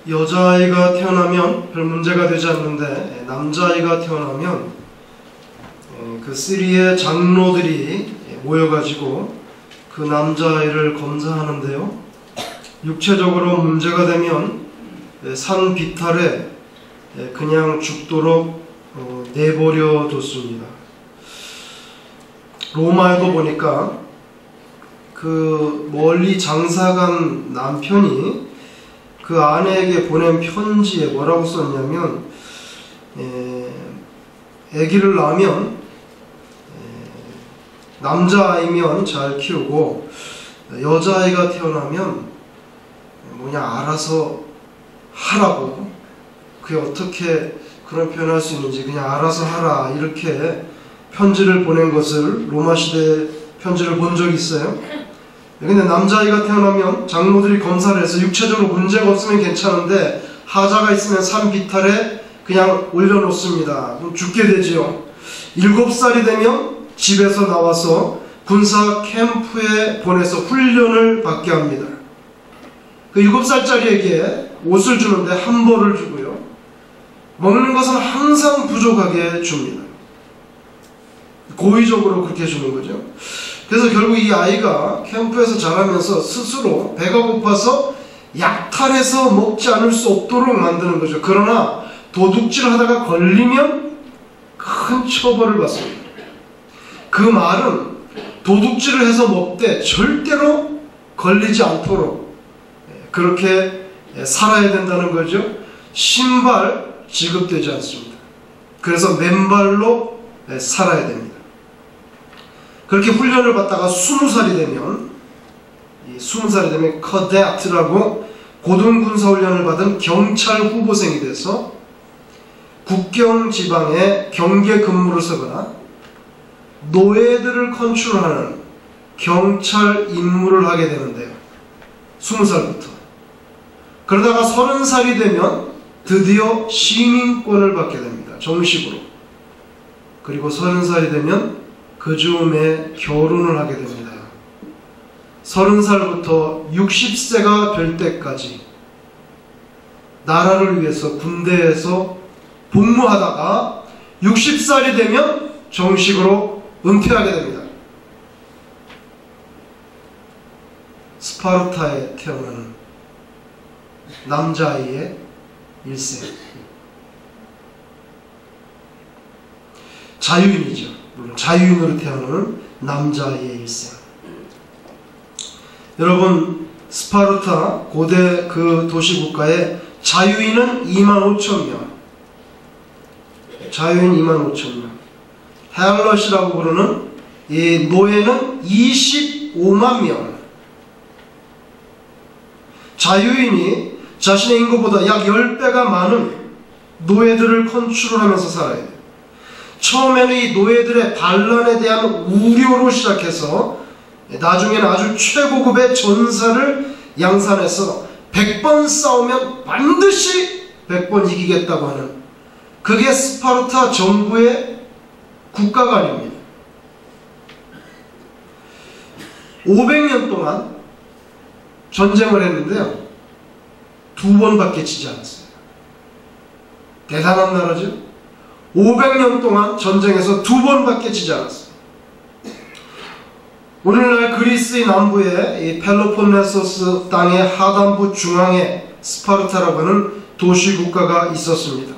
여자아이가 태어나면 별 문제가 되지 않는데 남자아이가 태어나면 그 시리의 장로들이 모여가지고 그 남자아이를 검사하는데요, 육체적으로 문제가 되면 산 비탈에 그냥 죽도록 내버려 뒀습니다. 로마에도 보니까 그 멀리 장사간 남편이 그 아내에게 보낸 편지에 뭐라고 썼냐면, 아기를 낳으면 남자아이면 잘 키우고 여자아이가 태어나면 알아서 하라고, 그게 어떻게 그런 표현할 수 있는지 그냥 알아서 하라, 이렇게 편지를 보낸 것을, 로마 시대 편지를 본 적이 있어요. 근데 남자아이가 태어나면 장로들이 검사를 해서 육체적으로 문제가 없으면 괜찮은데 하자가 있으면 산 비탈에 그냥 올려놓습니다. 그럼 죽게 되지요. 7살이 되면 집에서 나와서 군사 캠프에 보내서 훈련을 받게 합니다. 그 7살짜리에게 옷을 주는데 한 벌을 주고요, 먹는 것은 항상 부족하게 줍니다. 고의적으로 그렇게 주는 거죠. 그래서 결국 이 아이가 캠프에서 자라면서 스스로 배가 고파서 약탈해서 먹지 않을 수 없도록 만드는 거죠. 그러나 도둑질을 하다가 걸리면 큰 처벌을 받습니다. 그 말은 도둑질을 해서 먹되 절대로 걸리지 않도록 그렇게 살아야 된다는 거죠. 신발 지급되지 않습니다. 그래서 맨발로 살아야 됩니다. 그렇게 훈련을 받다가 20살이 되면, 20살이 되면 커데트라고 고등군사훈련을 받은 경찰 후보생이 돼서 국경 지방에 경계 근무를 서거나 노예들을 컨트롤하는 경찰 임무를 하게 되는데요, 20살부터. 그러다가 30살이 되면 드디어 시민권을 받게 됩니다, 정식으로. 그리고 30살이 되면 그 즈음에 결혼을 하게 됩니다. 30살부터 60세가 될 때까지 나라를 위해서 군대에서 복무하다가 60살이 되면 정식으로 은퇴하게 됩니다. 스파르타에 태어나는 남자아이의 일생. 자유인이죠. 물론 자유인으로 태어나는 남자아이의 일생. 여러분, 스파르타 고대 그 도시국가의 자유인은 25,000명, 자유인 25,000명, 헬럿이라고 부르는 이 노예는 25만 명. 자유인이 자신의 인구보다 약 10배가 많은 노예들을 컨트롤하면서 살아야 돼요. 처음에는 이 노예들의 반란에 대한 우려로 시작해서 나중에는 아주 최고급의 전사를 양산해서 100번 싸우면 반드시 100번 이기겠다고 하는, 그게 스파르타 정부의 국가관입니다. 500년 동안 전쟁을 했는데요, 2번밖에 지지 않았어요. 대단한 나라죠. 500년 동안 전쟁에서 2번밖에 지지 않았어요. 오늘날 그리스의 남부에 이 펠로폰네소스 땅의 하단부 중앙에 스파르타라고 하는 도시국가가 있었습니다.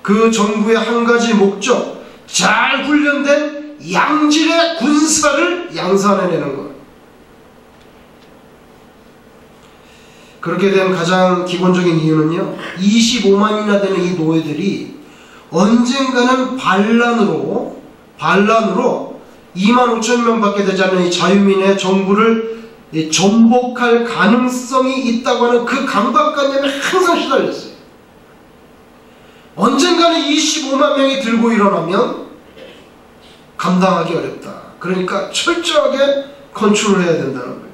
그 정부의 한 가지 목적, 잘 훈련된 양질의 군사를 양산해내는 것. 그렇게 된 가장 기본적인 이유는요, 25만이나 되는 이 노예들이 언젠가는 반란으로 25,000명밖에 되지 않는 이 자유민의 정부를 전복할 가능성이 있다고 하는 그 강박관념에 항상 시달렸어요. 언젠가는 25만 명이 들고 일어나면 감당하기 어렵다. 그러니까 철저하게 컨트롤해야 된다는 거예요.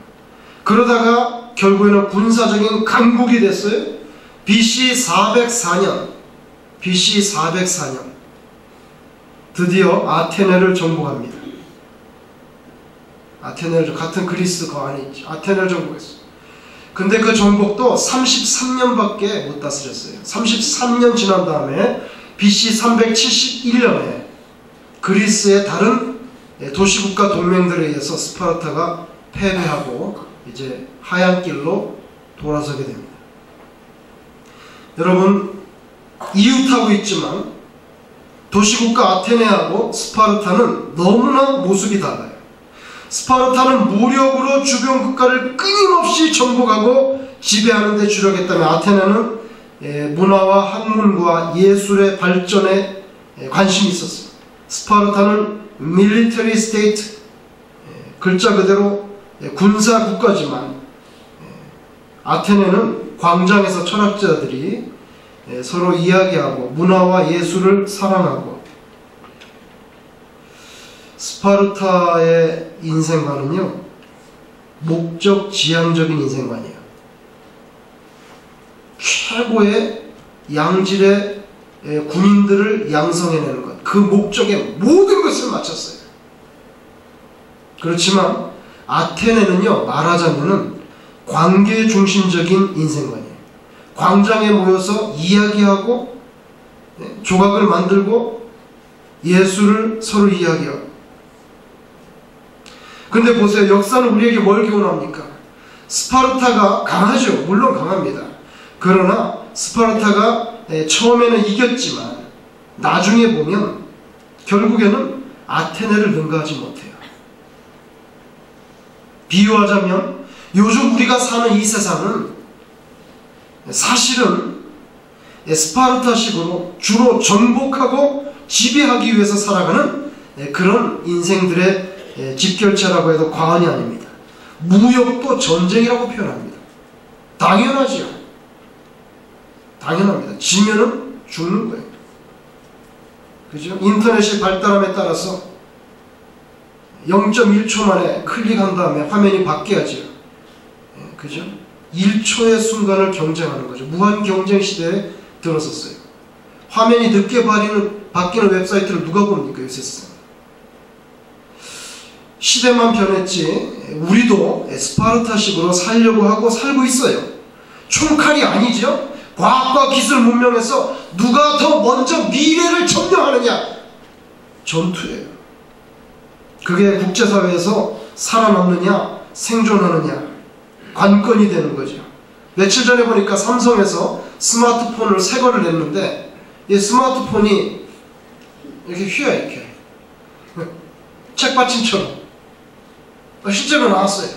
그러다가 결국에는 군사적인 강국이 됐어요. BC 404년 드디어 아테네를 정복합니다. 아테네를, 같은 그리스 거 안에 있죠. 아테네를 정복했어요. 근데 그 정복도 33년밖에 못 다스렸어요. 33년 지난 다음에 BC 371년에 그리스의 다른 도시국가 동맹들에 의해서 스파르타가 패배하고 이제 하얀 길로 돌아서게 됩니다. 여러분, 이웃하고 있지만 도시국가 아테네하고 스파르타는 너무나 모습이 달라요. 스파르타는 무력으로 주변 국가를 끊임없이 정복하고 지배하는 데 주력했다면 아테네는 문화와 학문과 예술의 발전에 관심이 있었어요. 스파르타는 밀리터리 스테이트, 글자 그대로 군사 국가지만 아테네는 광장에서 철학자들이 서로 이야기하고 문화와 예술을 사랑하고, 스파르타의 인생관은요, 목적 지향적인 인생관이에요. 최고의 양질의 군인들을 양성해내는 것, 그 목적에 모든 것을 마쳤어요. 그렇지만 아테네는요, 말하자면은 관계 중심적인 인생관이에요. 광장에 모여서 이야기하고 조각을 만들고 예술을 서로 이야기하고. 근데 보세요, 역사는 우리에게 뭘 교훈합니까? 스파르타가 강하죠. 물론 강합니다. 그러나 스파르타가 처음에는 이겼지만 나중에 보면 결국에는 아테네를 능가하지 못해요. 비유하자면 요즘 우리가 사는 이 세상은 사실은 스파르타식으로 주로 정복하고 지배하기 위해서 살아가는 그런 인생들의 집결체라고 해도 과언이 아닙니다. 무역도 전쟁이라고 표현합니다. 당연하지요. 당연합니다. 지면은 죽는 거예요. 그죠? 인터넷이 발달함에 따라서 0.1초 만에 클릭한 다음에 화면이 바뀌어야죠. 그죠? 1초의 순간을 경쟁하는 거죠. 무한 경쟁 시대에 들어섰어요. 화면이 늦게 바뀌는 웹사이트를 누가 봅니까? 요새 세상. 시대만 변했지 우리도 스파르타식으로 살려고 하고 살고 있어요. 총칼이 아니죠. 과학과 기술 문명에서 누가 더 먼저 미래를 점령하느냐, 전투예요. 그게 국제사회에서 살아남느냐 생존하느냐 관건이 되는 거죠. 며칠 전에 보니까 삼성에서 스마트폰을 새 거를 냈는데 이 스마트폰이 이렇게 휘어요. 이렇게 책받침처럼 실제로 나왔어요.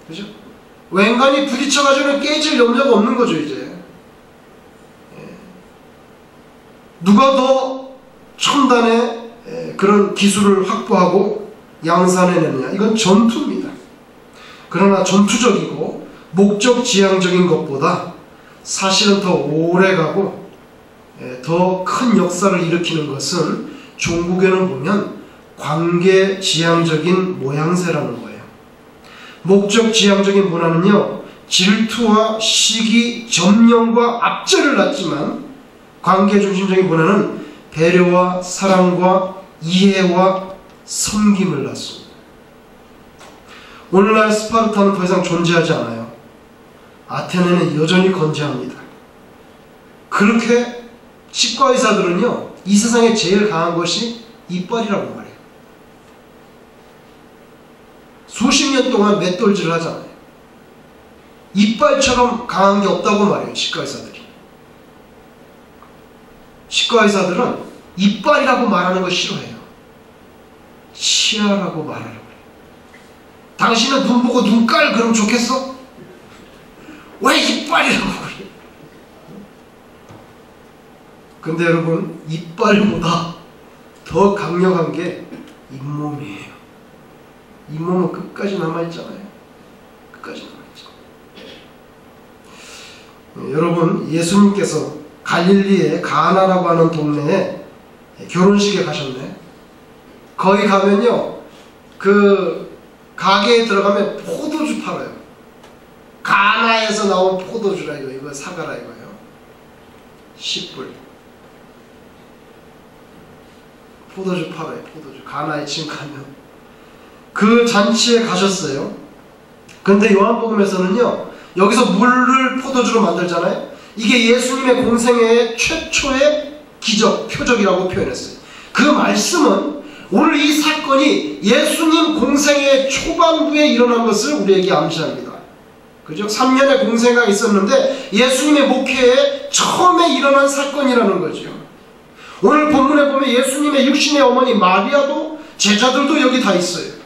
그죠? 웬간히 부딪혀가지고는 깨질 염려가 없는 거죠. 이제 누가 더 첨단의 그런 기술을 확보하고 양산해내느냐, 이건 전투입니다. 그러나 전투적이고 목적 지향적인 것보다 사실은 더 오래가고 더 큰 역사를 일으키는 것은 종국에는 보면 관계 지향적인 모양새라는 거예요. 목적 지향적인 문화는요, 질투와 시기, 점령과 압제를 낳지만 관계 중심적인 문화는 배려와 사랑과 이해와 섬김을 낳습니다. 오늘날 스파르타는 더 이상 존재하지 않아요. 아테네는 여전히 건재합니다. 그렇게 치과의사들은요, 이 세상에 제일 강한 것이 이빨이라고 말해요. 수십 년 동안 맷돌질을 하잖아요. 이빨처럼 강한 게 없다고 말해요, 치과의사들이. 치과의사들은 이빨이라고 말하는 거 싫어해요. 치아라고 말하라고 해요. 당신은 눈 보고 눈깔 그러면 좋겠어? 왜 이빨이라고 그래? 근데 여러분, 이빨보다 더 강력한 게 잇몸이에요. 잇몸은 끝까지 남아있잖아요. 끝까지 남아있죠. 여러분, 예수님께서 갈릴리의 가나라고 하는 동네에 결혼식에 가셨네. 거기 가면요, 그 가게에 들어가면 포도주 팔아요. 가나에서 나온 포도주라 이거 사가라 이거예요. 10불. 포도주 팔아요. 포도주. 가나에 지금 가면 그 잔치에 가셨어요. 그런데 요한복음에서는요, 여기서 물을 포도주로 만들잖아요. 이게 예수님의 공생애의 최초의 기적, 표적이라고 표현했어요. 그 말씀은 오늘 이 사건이 예수님 공생애 초반부에 일어난 것을 우리에게 암시합니다. 그죠? 3년의 공생애가 있었는데 예수님의 목회에 처음에 일어난 사건이라는 거죠. 오늘 본문에 보면 예수님의 육신의 어머니 마리아도 제자들도 여기 다 있어요.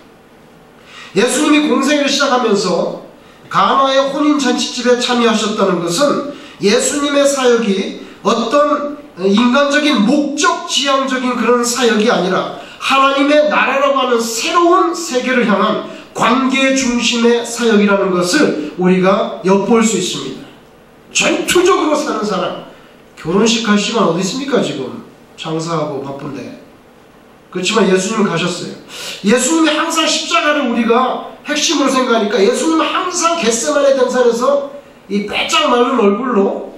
예수님이 공생애를 시작하면서 가나의 혼인잔치집에 참여하셨다는 것은 예수님의 사역이 어떤 인간적인 목적 지향적인 그런 사역이 아니라 하나님의 나라라고 하는 새로운 세계를 향한 관계 중심의 사역이라는 것을 우리가 엿볼 수 있습니다. 전투적으로 사는 사람, 결혼식 할 시간 어디 있습니까? 지금 장사하고 바쁜데. 그렇지만 예수님은 가셨어요. 예수님이 항상 십자가를 우리가 핵심으로 생각하니까 예수님은 항상 겟세마네 등산에서 이 빼짝 마른 얼굴로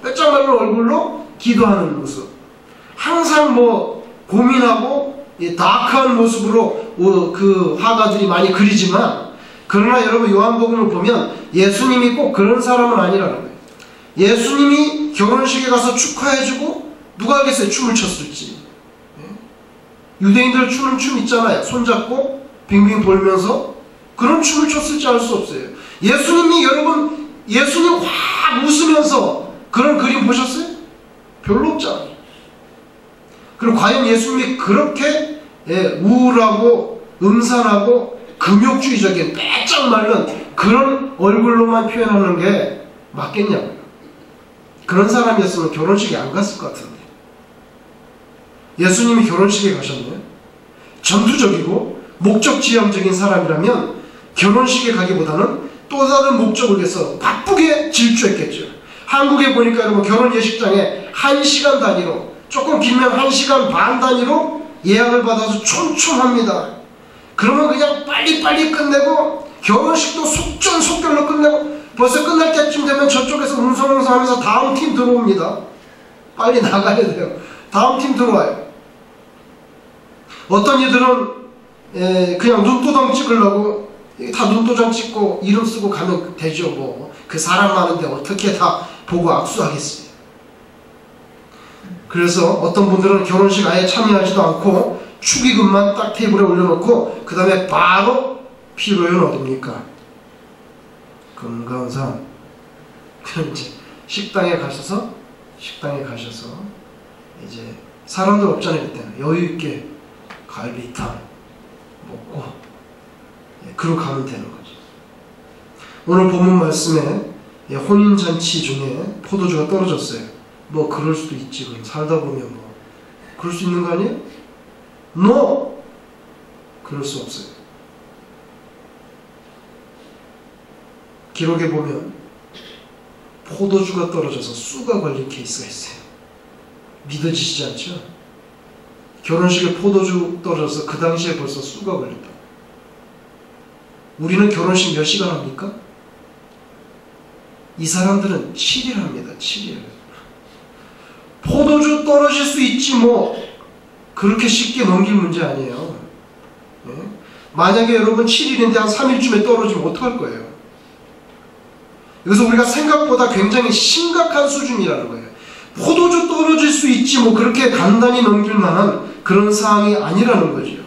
기도하는 모습, 항상 고민하고 다크한 모습으로 그 화가들이 많이 그리지만, 그러나 여러분 요한복음을 보면 예수님이 꼭 그런 사람은 아니라는 거예요. 예수님이 결혼식에 가서 축하해주고 누가 알겠어요? 춤을 췄을지. 유대인들 추는 춤 있잖아요. 손잡고 빙빙 돌면서 그런 춤을 췄을지 알 수 없어요. 예수님이 예수님 확 웃으면서 그런 그림 보셨어요? 별로 없잖아요. 그럼 과연 예수님이 그렇게 우울하고 음산하고 금욕주의적인 빼짝 마른 그런 얼굴로만 표현하는 게 맞겠냐고요. 그런 사람이었으면 결혼식에 안 갔을 것 같은데. 예수님이 결혼식에 가셨네요. 전투적이고 목적지향적인 사람이라면 결혼식에 가기보다는 또 다른 목적을 위해서 바쁘게 질주했겠죠. 한국에 보니까 여러분 결혼 예식장에 1시간 단위로, 조금 길면 1시간 반 단위로 예약을 받아서 촘촘합니다. 그러면 그냥 빨리빨리 끝내고 결혼식도 속전속결로 끝내고 벌써 끝날 때쯤 되면 저쪽에서 웅성웅성하면서 다음 팀 들어옵니다. 빨리 나가야 돼요. 다음 팀 들어와요. 어떤 이들은 그냥 눈도장 찍으려고 다 눈도장 찍고 이름 쓰고 가면 되죠. 그 사람 많은데 어떻게 다 보고 악수하겠어요. 그래서 어떤 분들은 결혼식 아예 참여하지도 않고 축의금만 딱 테이블에 올려놓고 그 다음에 바로 피로연 어딥니까? 금강산. 그럼 이제 식당에 가셔서 이제 사람들 없잖아요. 그때는 여유있게 갈비탕 먹고 그러고 가면 되는 거죠. 오늘 본문 말씀에 혼인잔치 중에 포도주가 떨어졌어요. 그럴 수도 있지. 그럼 살다 보면 그럴 수 있는 거 아니에요? No! 그럴 수 없어요. 기록에 보면 포도주가 떨어져서 쑥가 걸린 케이스가 있어요. 믿어지시지 않죠? 결혼식에 포도주 떨어져서 그 당시에 벌써 쑥가 걸렸다. 우리는 결혼식 몇 시간 합니까? 이 사람들은 7일 합니다. 7일. 포도주 떨어질 수 있지 그렇게 쉽게 넘길 문제 아니에요. 만약에 여러분 7일인데 한 3일쯤에 떨어지면 어떡할 거예요? 그래서 우리가 생각보다 굉장히 심각한 수준이라는 거예요. 포도주 떨어질 수 있지 그렇게 간단히 넘길 만한 그런 상황이 아니라는 거죠.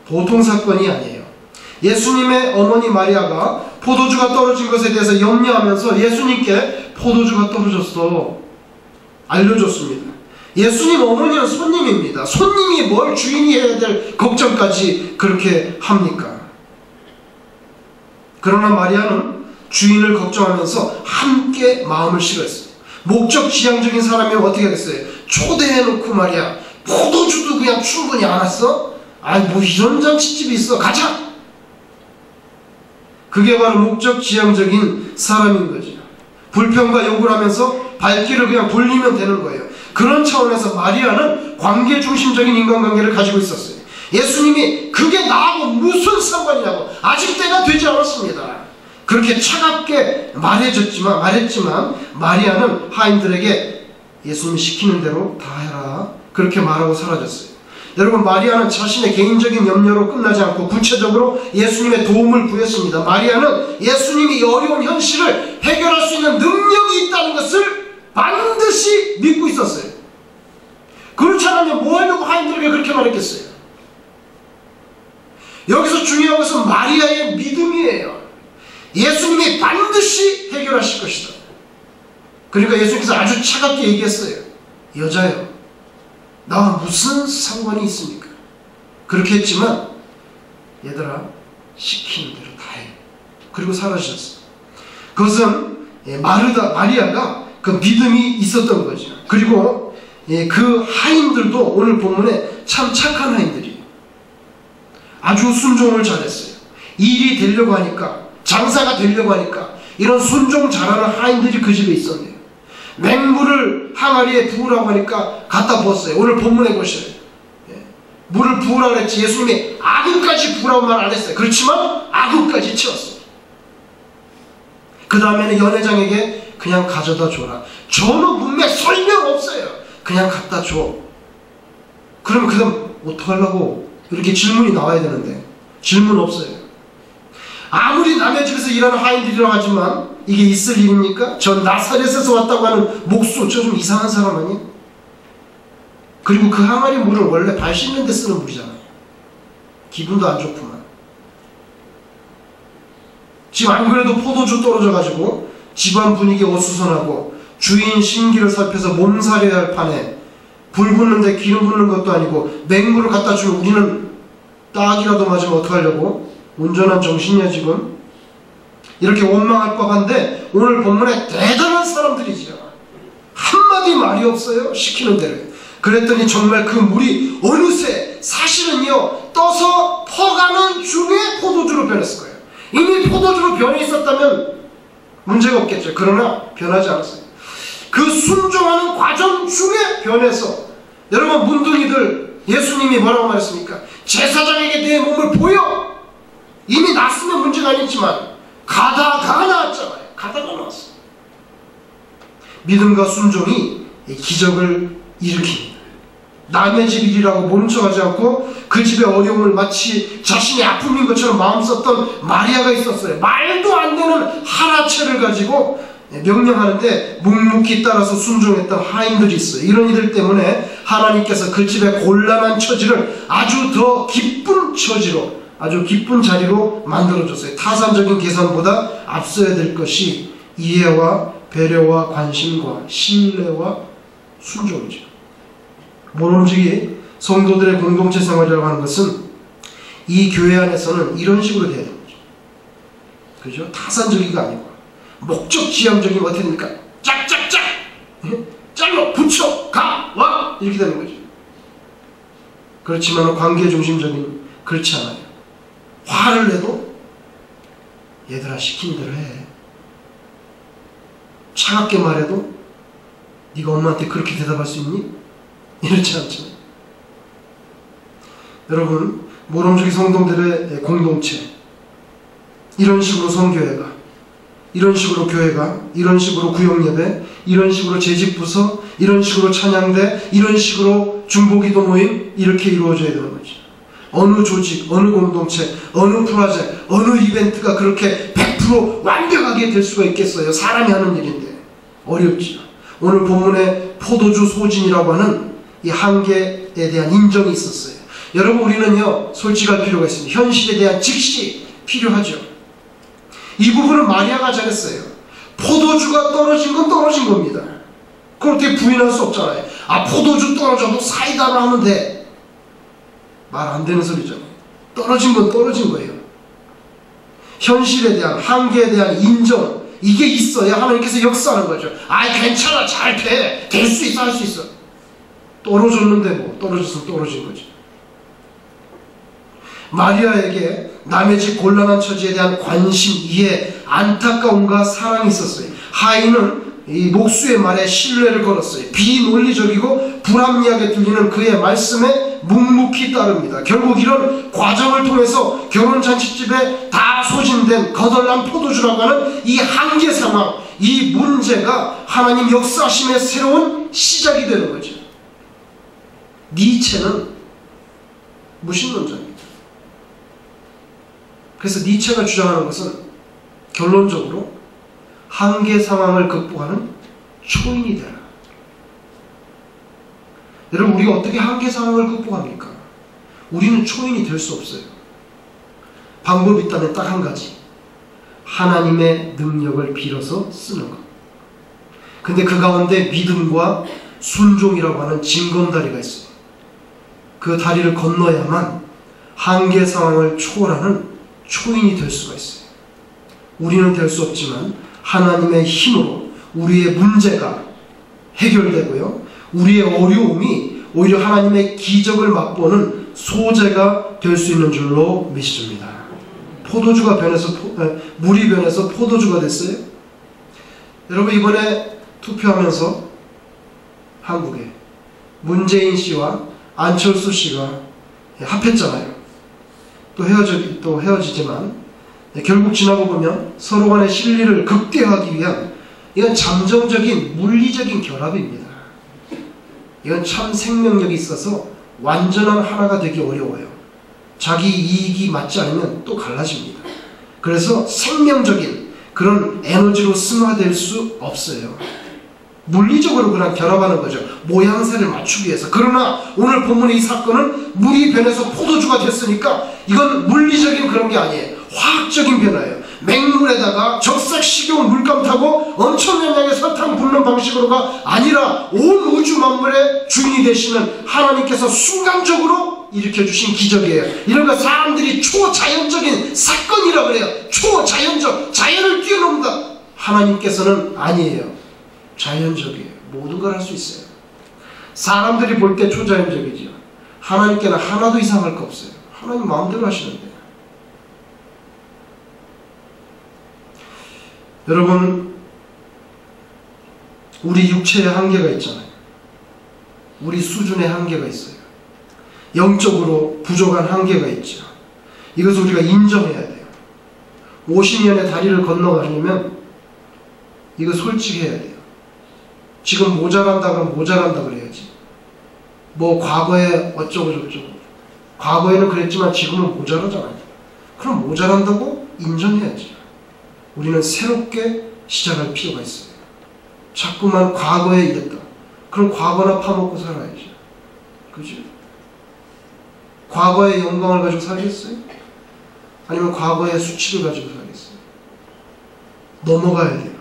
보통 사건이 아니에요. 예수님의 어머니 마리아가 포도주가 떨어진 것에 대해서 염려하면서 예수님께 포도주가 떨어졌어 알려줬습니다. 예수님 어머니는 손님입니다. 손님이 뭘 주인이 해야 될 걱정까지 그렇게 합니까? 그러나 마리아는 주인을 걱정하면서 함께 마음을 실었어요. 목적 지향적인 사람이면 어떻게 하겠어요? 초대해놓고 말이야, 포도주도 그냥 충분히 안 왔어? 이런 잔치집이 있어, 가자! 그게 바로 목적 지향적인 사람인 거죠. 불평과 욕을 하면서 발길을 그냥 돌리면 되는 거예요. 그런 차원에서 마리아는 관계 중심적인 인간관계를 가지고 있었어요. 예수님이 그게 나하고 무슨 상관이냐고, 아직 때가 되지 않았습니다. 그렇게 차갑게 말했지만 마리아는 하인들에게 예수님이 시키는 대로 다 해라, 그렇게 말하고 사라졌어요. 여러분, 마리아는 자신의 개인적인 염려로 끝나지 않고 구체적으로 예수님의 도움을 구했습니다. 마리아는 예수님이 이 어려운 현실을 해결할 수 있는 능력이 있다는 것을 반드시 믿고 있었어요. 그렇지 않으면 뭐 하려고 하인들에게 그렇게 말했겠어요? 여기서 중요한 것은 마리아의 믿음이에요. 예수님이 반드시 해결하실 것이다. 그러니까 예수님께서 아주 차갑게 얘기했어요. 여자여, 나와 무슨 상관이 있습니까? 그렇게 했지만 얘들아, 시키는 대로 다 해. 그리고 사라지셨어요. 그것은 마리아가 그 믿음이 있었던 거죠. 그리고 그 하인들도 오늘 본문에 참 착한 하인들이에요. 아주 순종을 잘했어요. 일이 되려고 하니까, 장사가 되려고 하니까 이런 순종 잘하는 하인들이 그 집에 있었네요. 맹물을 항아리에 부으라고 하니까 갖다 부었어요. 오늘 본문에 보셔요. 물을 부으라고 했지 예수님이 아구까지 부으라고 말 안 했어요. 그렇지만 아구까지 채웠어요. 그 다음에는 연회장에게 그냥 가져다 줘라. 전후 문맥 설명 없어요. 그냥 갖다 줘. 그러면 그 다음 어떡하려고 이렇게 질문이 나와야 되는데 질문 없어요. 아무리 남의 집에서 일하는 하인들이라고 하지만 이게 있을 일입니까? 저 나사렛에서 왔다고 하는 목수, 저 좀 이상한 사람 아니에요? 그리고 그 항아리 물은 원래 발 씻는 데 쓰는 물이잖아요. 기분도 안 좋구만. 지금 안 그래도 포도주 떨어져가지고 집안 분위기 어수선하고 주인 심기를 살펴서 몸살해야 할 판에 불 붙는데 기름 붓는 것도 아니고 맹물을 갖다 주면 우리는 딱이라도 맞으면 어떡하려고? 온전한 정신이야 지금? 이렇게 원망할 법한데 오늘 본문에 대단한 사람들이지요. 한마디 말이 없어요. 시키는 대로. 그랬더니 정말 그 물이 어느새 사실은요 떠서 퍼가는 중에 포도주로 변했을 거예요. 이미 포도주로 변해 있었다면 문제가 없겠죠. 그러나 변하지 않았어요. 그 순종하는 과정 중에 변해서, 여러분 문둥이들 예수님이 뭐라고 말했습니까? 제사장에게 내 몸을 보여. 이미 났으면 문제가 아니지만 가다가 나왔잖아요. 가다가 나왔어. 믿음과 순종이 기적을 일으킵니다. 남의 집 일이라고 모른 척하지 않고 그 집의 어려움을 마치 자신의 아픔인 것처럼 마음 썼던 마리아가 있었어요. 말도 안 되는 하나체를 가지고 명령하는데 묵묵히 따라서 순종했던 하인들이 있어요. 이런 이들 때문에 하나님께서 그 집의 곤란한 처지를 아주 더 기쁜 처지로, 아주 기쁜 자리로 만들어줬어요. 타산적인 계산보다 앞서야 될 것이 이해와 배려와 관심과 신뢰와 순종이죠. 모름지기 성도들의 공동체 생활이라고 하는 것은 이 교회 안에서는 이런 식으로 돼야 되는 거죠. 그죠? 타산적이가 아니고 목적 지향적인 거 어떻게 됩니까? 짝짝짝! 잘로 붙여! 가! 와! 이렇게 되는 거죠. 그렇지만 관계 중심적인, 그렇지 않아요. 화를 내도 얘들아 시키는 대로 해. 차갑게 말해도 네가 엄마한테 그렇게 대답할 수 있니? 이렇지 않죠. 여러분, 모름지기 성도들의 공동체, 이런 식으로 성교회가, 이런 식으로 교회가, 이런 식으로 구역예배, 이런 식으로 재직부서, 이런 식으로 찬양대, 이런 식으로 중보기도 모임, 이렇게 이루어져야 되는 거죠. 어느 조직, 어느 공동체, 어느 프로젝트, 어느 이벤트가 그렇게 100% 완벽하게 될 수가 있겠어요? 사람이 하는 일인데 어렵지요. 오늘 본문에 포도주 소진이라고 하는 이 한계에 대한 인정이 있었어요. 여러분, 우리는요 솔직할 필요가 있습니다. 현실에 대한 직시 필요하죠. 이 부분은 마리아가 잘했어요. 포도주가 떨어진 건 떨어진 겁니다. 그걸 어떻게 부인할 수 없잖아요. 아, 포도주 떨어져도 사이다로 하면 돼. 말 안 되는 소리잖아요. 떨어진 건 떨어진 거예요. 현실에 대한, 한계에 대한 인정, 이게 있어야 하나님께서 역사하는 거죠. 아이 괜찮아, 잘 돼, 될 수 있어, 할 수 있어. 떨어졌는데 뭐, 떨어졌으면 떨어진 거지. 마리아에게 남의 집 곤란한 처지에 대한 관심, 이해, 안타까움과 사랑이 있었어요. 하인은 이 목수의 말에 신뢰를 걸었어요. 비논리적이고 불합리하게 들리는 그의 말씀에 묵묵히 따릅니다. 결국 이런 과정을 통해서 결혼잔치집에 다 소진된 거덜난 포도주라고 하는 이 한계 상황, 이 문제가 하나님 역사심의 새로운 시작이 되는 거죠. 니체는 무신론자입니다. 그래서 니체가 주장하는 것은 결론적으로 한계 상황을 극복하는 초인이 되라. 여러분, 우리가 어떻게 한계 상황을 극복합니까? 우리는 초인이 될 수 없어요. 방법이 있다면 딱 한 가지. 하나님의 능력을 빌어서 쓰는 것. 근데 그 가운데 믿음과 순종이라고 하는 징검다리가 있어요. 그 다리를 건너야만 한계 상황을 초월하는 초인이 될 수가 있어요. 우리는 될 수 없지만 하나님의 힘으로 우리의 문제가 해결되고요, 우리의 어려움이 오히려 하나님의 기적을 맛보는 소재가 될 수 있는 줄로 믿습니다. 포도주가 변해서 물이 변해서 포도주가 됐어요. 여러분, 이번에 투표하면서 한국에 문재인 씨와 안철수 씨가 합했잖아요. 또 헤어지지만 결국 지나고 보면 서로 간의 실리를 극대화하기 위한, 이건 잠정적인 물리적인 결합입니다. 이건 참 생명력이 있어서 완전한 하나가 되기 어려워요. 자기 이익이 맞지 않으면 또 갈라집니다. 그래서 생명적인 그런 에너지로 승화될 수 없어요. 물리적으로 그냥 결합하는 거죠. 모양새를 맞추기 위해서. 그러나 오늘 본문의 이 사건은 물이 변해서 포도주가 됐으니까 이건 물리적인 그런 게 아니에요. 화학적인 변화예요. 맹물에다가 적색 식용 물감 타고 엄청난 양의 설탕 붓는 방식으로가 아니라 온 우주 만물의 주인이 되시는 하나님께서 순간적으로 일으켜주신 기적이에요. 이런 거 사람들이 초자연적인 사건이라고 그래요. 초자연적, 자연을 뛰어넘는다. 하나님께서는 아니에요. 자연적이에요. 모든 걸 할 수 있어요. 사람들이 볼 때 초자연적이죠. 하나님께는 하나도 이상할 거 없어요. 하나님 마음대로 하시는데. 여러분, 우리 육체의 한계가 있잖아요. 우리 수준의 한계가 있어요. 영적으로 부족한 한계가 있죠. 이것을 우리가 인정해야 돼요. 50년의 다리를 건너가려면 이거 솔직해야 돼요. 지금 모자란다 그러면 모자란다 그래야지. 뭐 과거에 어쩌고 저쩌고. 과거에는 그랬지만 지금은 모자라잖아요. 그럼 모자란다고 인정해야지. 우리는 새롭게 시작할 필요가 있어요. 자꾸만 과거에 이랬다. 그럼 과거나 파먹고 살아야죠. 그죠? 과거의 영광을 가지고 살겠어요? 아니면 과거의 수치를 가지고 살겠어요? 넘어가야 돼요.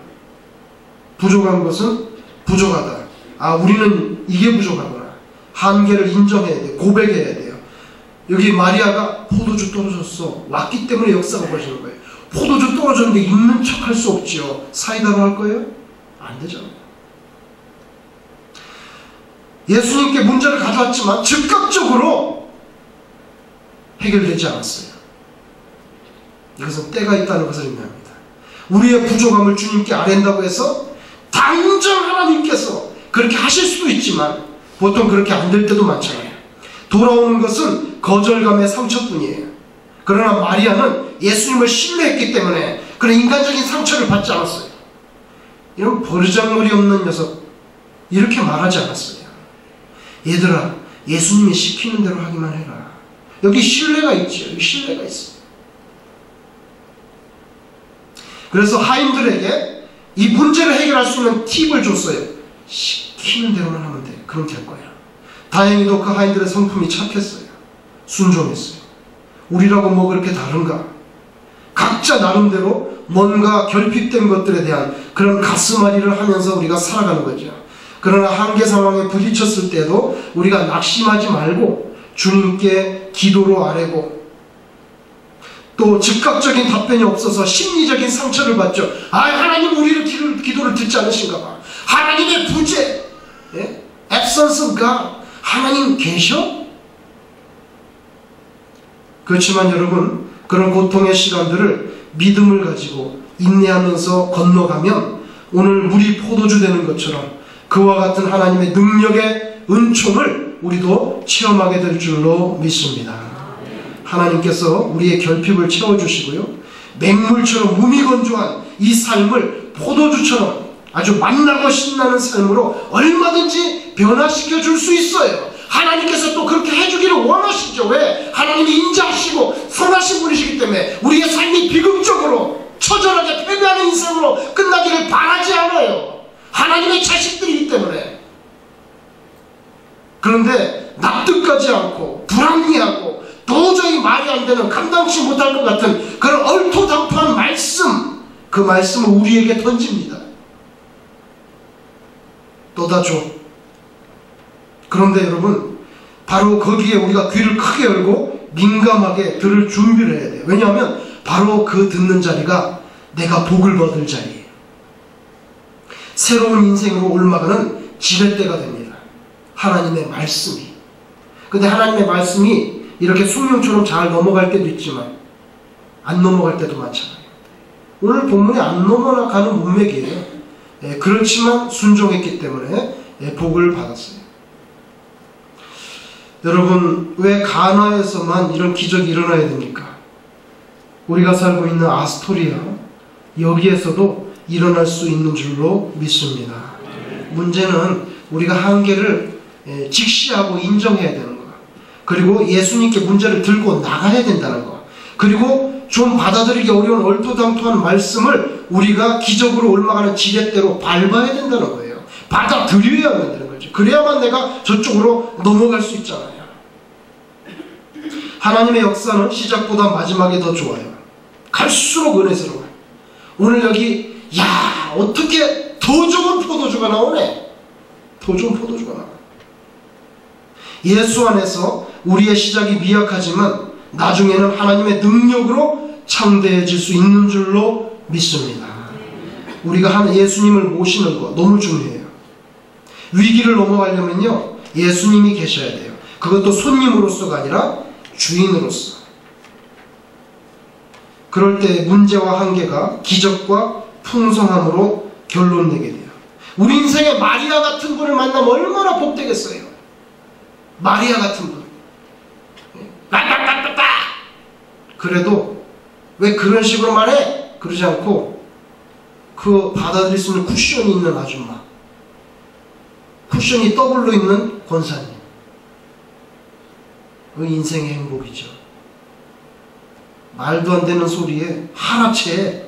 부족한 것은 부족하다. 아, 우리는 이게 부족하구나. 한계를 인정해야 돼요. 고백해야 돼요. 여기 마리아가 포도주 떨어졌어. 왔기 때문에 역사가 벌어지는 거예요. 포도주 떨어졌는데 있는 척 할 수 없지요. 사이다로 할 거예요? 안 되잖아요. 예수님께 문제를 가져왔지만 즉각적으로 해결되지 않았어요. 이것은 때가 있다는 것을 의미합니다. 우리의 부족함을 주님께 아랜다고 해서 당장 하나님께서 그렇게 하실 수도 있지만 보통 그렇게 안 될 때도 많잖아요. 돌아오는 것은 거절감의 상처뿐이에요. 그러나 마리아는 예수님을 신뢰했기 때문에 그런 인간적인 상처를 받지 않았어요. 이런 버르장머리 없는 녀석, 이렇게 말하지 않았어요. 얘들아, 예수님이 시키는 대로 하기만 해라. 여기 신뢰가 있죠. 여기 신뢰가 있어요. 그래서 하인들에게 이 문제를 해결할 수 있는 팁을 줬어요. 시키는 대로만 하면 돼. 그럼 될 거야. 다행히도 그 하인들의 성품이 착했어요. 순종했어요. 우리라고 뭐 그렇게 다른가? 각자 나름대로 뭔가 결핍된 것들에 대한 그런 가슴앓이를 하면서 우리가 살아가는 거죠. 그러나 한계 상황에 부딪혔을 때도 우리가 낙심하지 말고 주님께 기도로 아뢰고, 또 즉각적인 답변이 없어서 심리적인 상처를 받죠. 아, 하나님 우리를 기도를 듣지 않으신가 봐. 하나님의 부재, absence of God. 하나님 계셔? 그렇지만 여러분, 그런 고통의 시간들을 믿음을 가지고 인내하면서 건너가면 오늘 물이 포도주 되는 것처럼 그와 같은 하나님의 능력의 은총을 우리도 체험하게 될 줄로 믿습니다. 하나님께서 우리의 결핍을 채워주시고요, 맹물처럼 무미건조한 이 삶을 포도주처럼 아주 맛나고 신나는 삶으로 얼마든지 변화시켜 줄 수 있어요. 하나님께서 또 그렇게 해주기를 원하시죠. 왜? 하나님이 인자하시고 선하신 분이시기 때문에 우리의 삶이 비극적으로 처절하게 패배하는 인생으로 끝나기를 바라지 않아요. 하나님의 자식들이기 때문에. 그런데 납득하지 않고 불합리하고 도저히 말이 안 되는, 감당치 못할 것 같은 그런 얼토당토한 말씀, 그 말씀을 우리에게 던집니다. 너다 줘. 그런데 여러분, 바로 거기에 우리가 귀를 크게 열고 민감하게 들을 준비를 해야 돼요. 왜냐하면 바로 그 듣는 자리가 내가 복을 받을 자리예요. 새로운 인생으로 올라가는 지렛대가 됩니다. 하나님의 말씀이. 근데 하나님의 말씀이 이렇게 숙명처럼 잘 넘어갈 때도 있지만 안 넘어갈 때도 많잖아요. 오늘 본문이 안 넘어가는 문맥이에요. 그렇지만 순종했기 때문에 복을 받았어요. 여러분, 왜 가나에서만 이런 기적이 일어나야 됩니까? 우리가 살고 있는 아스토리아, 여기에서도 일어날 수 있는 줄로 믿습니다. 문제는 우리가 한계를 직시하고 인정해야 되는 거, 그리고 예수님께 문제를 들고 나가야 된다는 거, 그리고 좀 받아들이기 어려운 얼토당토한 말씀을 우리가 기적으로 올라가는 지렛대로 밟아야 된다는 거예요. 받아들여야 한다는 거죠. 그래야만 내가 저쪽으로 넘어갈 수 있잖아요. 하나님의 역사는 시작보다 마지막이 더 좋아요. 갈수록 은혜스러워요. 오늘 여기 야, 어떻게 더 좋은 포도주가 나오네. 더 좋은 포도주가 나와. 예수 안에서 우리의 시작이 미약하지만 나중에는 하나님의 능력으로 창대해질 수 있는 줄로 믿습니다. 우리가 예수님을 모시는 거 너무 중요해요. 위기를 넘어가려면요, 예수님이 계셔야 돼요. 그것도 손님으로서가 아니라 주인으로서. 그럴 때 문제와 한계가 기적과 풍성함으로 결론내게 돼요. 우리 인생에 마리아 같은 분을 만나면 얼마나 복되겠어요. 마리아 같은 분. 빠빠빠빠빠. 그래도 왜 그런 식으로 말해? 그러지 않고 그 받아들일 수 있는 쿠션이 있는 아줌마, 쿠션이 더블로 있는 권사님, 그 인생의 행복이죠. 말도 안 되는 소리에 하나채에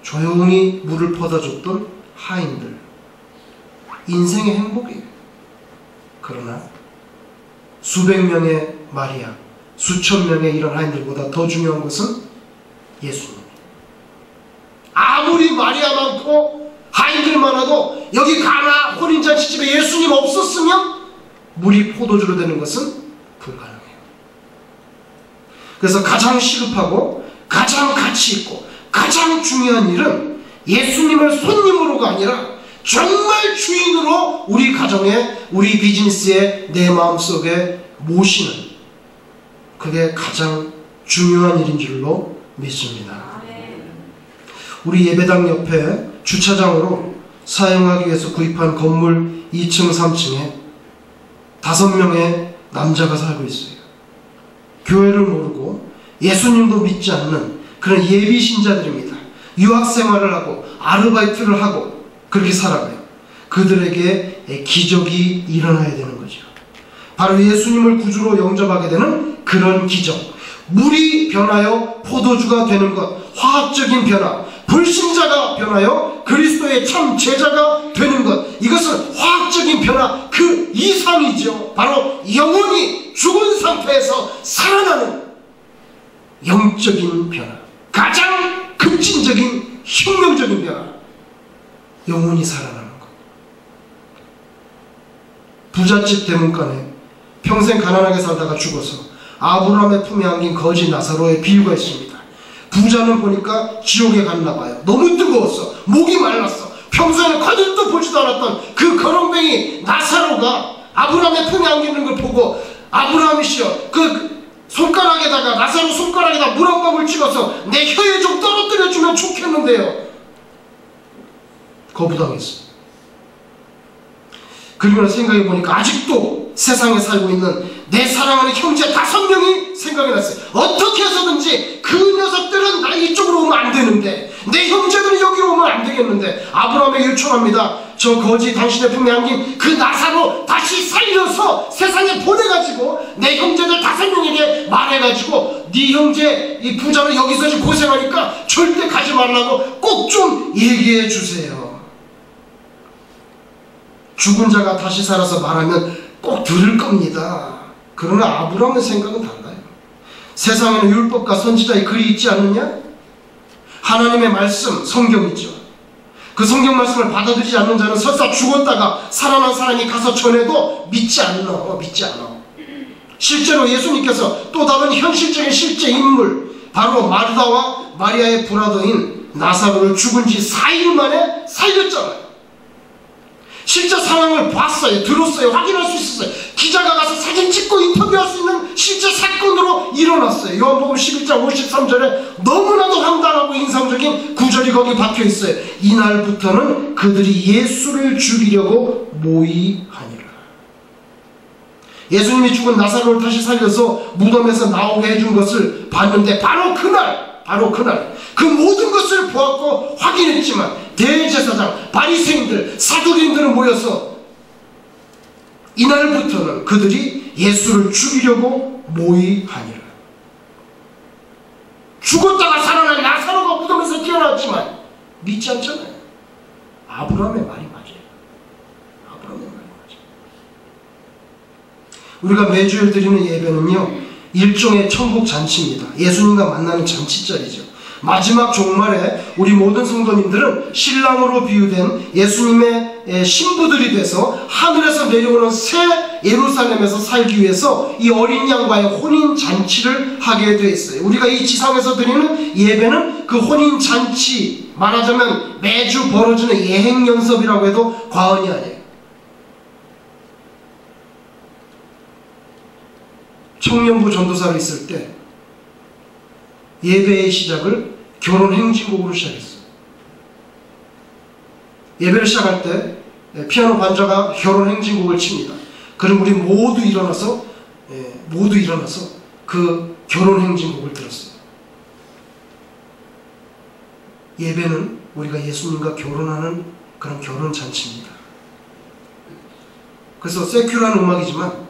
조용히 물을 퍼다줬던 하인들, 인생의 행복이에요. 그러나 수백 명의 마리아, 수천 명의 이런 하인들보다 더 중요한 것은 예수님. 아무리 마리아 많고 하인들 많아도 여기 가나 혼인잔치집에 예수님 없었으면 물이 포도주로 되는 것은 불가능해요. 그래서 가장 시급하고 가장 가치 있고 가장 중요한 일은 예수님을 손님으로가 아니라 정말 주인으로 우리 가정에, 우리 비즈니스에, 내 마음속에 모시는, 그게 가장 중요한 일인 줄로 믿습니다. 우리 예배당 옆에 주차장으로 사용하기 위해서 구입한 건물 2층, 3층에 5명의 남자가 살고 있어요. 교회를 모르고 예수님도 믿지 않는 그런 예비 신자들입니다. 유학 생활을 하고 아르바이트를 하고 그렇게 살아가요. 그들에게 기적이 일어나야 되는 거죠. 바로 예수님을 구주로 영접하게 되는 그런 기적, 물이 변하여 포도주가 되는 것, 화학적인 변화, 불신자가 변하여 그리스도의 참 제자가 되는 것, 이것은 화학적인 변화 그 이상이죠. 바로 영혼이 죽은 상태에서 살아나는 영적인 변화, 가장 급진적인 혁명적인 변화, 영혼이 살아나는 것. 부잣집 대문간에 평생 가난하게 살다가 죽어서 아브라함의 품에 안긴 거지 나사로의 비유가 있습니다. 부자는 보니까 지옥에 갔나 봐요. 너무 뜨거웠어. 목이 말랐어. 평소에는 거들떠 보지도 않았던 그 거렁뱅이 나사로가 아브라함의 품에 안기는 걸 보고, 아브라함이시여, 그 손가락에다가, 나사로 손가락에다 물 한 방울 찍어서 내 혀에 좀 떨어뜨려주면 좋겠는데요. 거부당했어. 그리고 생각해보니까 아직도 세상에 살고 있는 내 사랑하는 형제 5명이 생각이 났어요. 어떻게 해서든지 그 녀석들은 나 이쪽으로 오면 안 되는데, 내 형제들이 여기로 오면 안 되겠는데, 아브라함에게 요청합니다. 저 거지 당신의 품에 안긴 그 나사로 다시 살려서 세상에 보내가지고 내 형제들 5명에게 말해가지고 네 형제 이 부자로 여기서 지금 고생하니까 절대 가지 말라고 꼭 좀 얘기해 주세요. 죽은 자가 다시 살아서 말하면 꼭 들을 겁니다. 그러나 아브라함의 생각은 달라요. 세상에는 율법과 선지자의 글이 있지 않느냐? 하나님의 말씀, 성경 있죠. 그 성경 말씀을 받아들이지 않는 자는 설사 죽었다가 살아난 사람이 가서 전해도 믿지 않아. 실제로 예수님께서 또 다른 현실적인 실제 인물, 바로 마르다와 마리아의 브라더인 나사로를 죽은 지 4일 만에 살렸잖아요. 실제 상황을 봤어요. 들었어요. 확인할 수 있었어요. 기자가 가서 사진 찍고 인터뷰할 수 있는 실제 사건으로 일어났어요. 요한복음 11장 53절에 너무나도 황당하고 인상적인 구절이 거기 박혀있어요. 이날부터는 그들이 예수를 죽이려고 모의하니라. 예수님이 죽은 나사로를 다시 살려서 무덤에서 나오게 해준 것을 봤는데 바로 그날 그 모든 것을 보았고 확인했지만 대제사장, 바리새인들, 사두개인들은 모여서 이날부터는 그들이 예수를 죽이려고 모의하니라. 죽었다가 살아난 나사로가 무덤에서 깨어났지만 믿지 않잖아요. 아브라함의 말이 맞아요. 아브라함의 말이 맞아요. 우리가 매주일 드리는 예배는요, 일종의 천국 잔치입니다. 예수님과 만나는 잔치자리죠. 마지막 종말에 우리 모든 성도님들은 신랑으로 비유된 예수님의 신부들이 돼서 하늘에서 내려오는 새 예루살렘에서 살기 위해서 이 어린 양과의 혼인 잔치를 하게 되어 있어요. 우리가 이 지상에서 드리는 예배는 그 혼인 잔치, 말하자면 매주 벌어지는 예행 연습이라고 해도 과언이 아니에요. 청년부 전도사로 있을 때 예배의 시작을 결혼 행진곡으로 시작했어요. 예배를 시작할 때 피아노 반주가 결혼 행진곡을 칩니다. 그럼 우리 모두 일어나서 그 결혼 행진곡을 들었어요. 예배는 우리가 예수님과 결혼하는 그런 결혼 잔치입니다. 그래서 세큐라는 음악이지만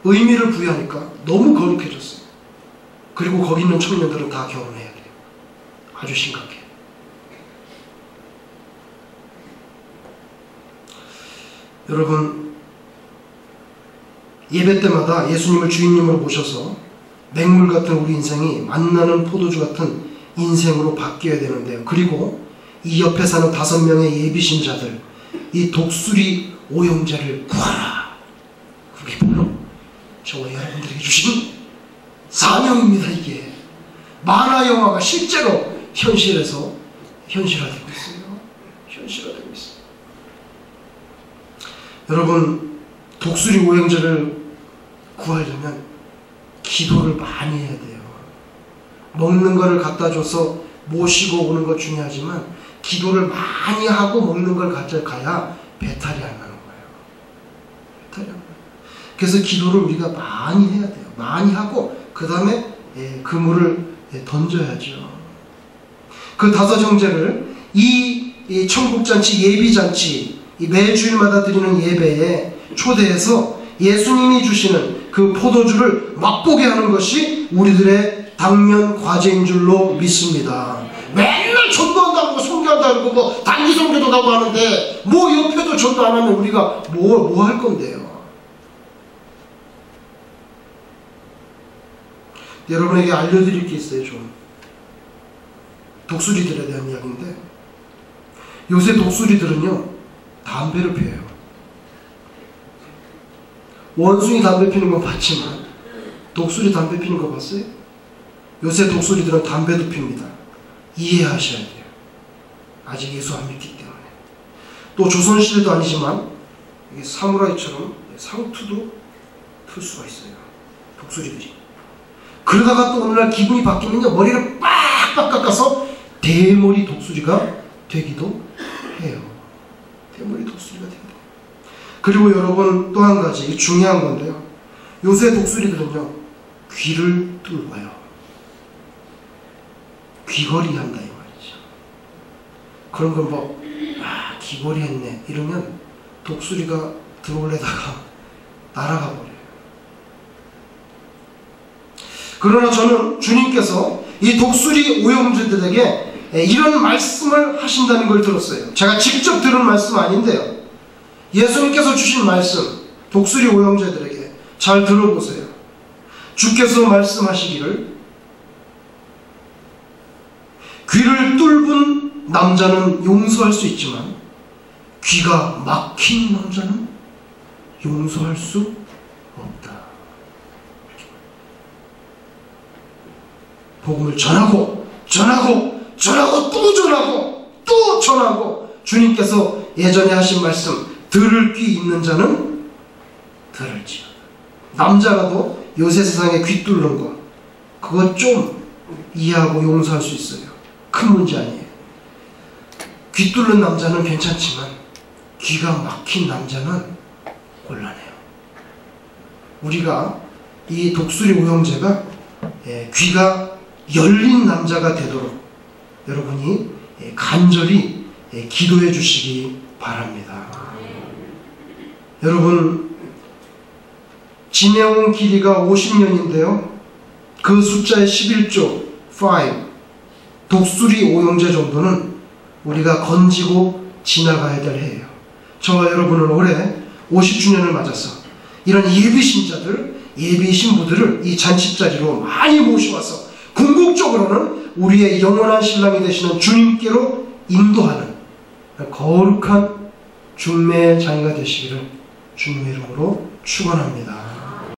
의미를 부여하니까 너무 거룩해졌어요. 그리고 거기 있는 청년들은 다 결혼해야 돼요. 아주 심각해요. 여러분, 예배 때마다 예수님을 주인님으로 모셔서 맹물 같은 우리 인생이 만나는 포도주 같은 인생으로 바뀌어야 되는데요. 그리고 이 옆에 사는 5명의 예비신자들, 이 독수리 오형제를 구하라. 그게 바로 저와 여러분들에게 주신 사명입니다. 이게 만화 영화가 실제로 현실화되고 있어요. 현실화되고 있어요. 여러분, 독수리 오형제를 구하려면 기도를 많이 해야 돼요. 먹는 거를 갖다 줘서 모시고 오는 것 중요하지만 기도를 많이 하고 먹는 걸 가져가야 배탈이 안 나는 거예요. 배탈이 안 나요. 그래서 기도를 우리가 많이 해야 돼요. 많이 하고 그 다음에 그물을 던져야죠. 그 5 형제를 이 천국잔치, 예비잔치, 매주일마다 드리는 예배에 초대해서 예수님이 주시는 그 포도주를 맛보게 하는 것이 우리들의 당면 과제인 줄로 믿습니다. 맨날 전도한다고 선교한다고 뭐 단기 선교도 가고 하는데 뭐 옆에도 전도 안 하면 우리가 뭐 할 건데요. 여러분에게 알려드릴 게 있어요. 좀 독수리들에 대한 이야기인데, 요새 독수리들은요 담배를 피워요. 원숭이 담배 피는 건 봤지만 독수리 담배 피는 거 봤어요? 요새 독수리들은 담배도 핍니다. 이해하셔야 돼요. 아직 예수 안 믿기 때문에. 또 조선시대도 아니지만 이게 사무라이처럼 상투도 틀 수가 있어요. 독수리들이. 그러다가 또 어느 날 기분이 바뀌면요 머리를 빡빡 깎아서 대머리 독수리가 되기도 해요. 대머리 독수리가 되기도 해요. 그리고 여러분, 또 한 가지 중요한 건데요, 요새 독수리들은요 귀를 뚫어요. 귀걸이 한다 이 말이죠. 그런 걸 뭐 기골이 했네 이러면 독수리가 들어올래다가 날아가 버려요. 그러나 저는 주님께서 이 독수리 오형제들에게 이런 말씀을 하신다는 걸 들었어요. 제가 직접 들은 말씀 아닌데요. 예수님께서 주신 말씀, 독수리 오형제들에게 잘 들어보세요. 주께서 말씀하시기를 귀를 뚫은 남자는 용서할 수 있지만 귀가 막힌 남자는 용서할 수 없다. 복음을 전하고 또 전하고 주님께서 예전에 하신 말씀 들을 귀 있는 자는 들을지어다. 남자라도 요새 세상에 귀 뚫는 거 그거 좀 이해하고 용서할 수 있어요. 큰 문제 아니에요. 귀 뚫는 남자는 괜찮지만 귀가 막힌 남자는 곤란해요. 우리가 이 독수리 오형제가 귀가 열린 남자가 되도록 여러분이 간절히 기도해 주시기 바랍니다. 여러분, 지내온 길이가 50년인데요. 그 숫자의 11조 5 독수리 오형제 정도는 우리가 건지고 지나가야 될 해예요. 저와 여러분은 올해 50주년을 맞아서 이런 예비 신자들, 예비 신부들을 이 잔치자리로 많이 모셔와서 궁극적으로는 우리의 영원한 신랑이 되시는 주님께로 인도하는 거룩한 중매의 장이가 되시기를 주님의 이름으로 축원합니다.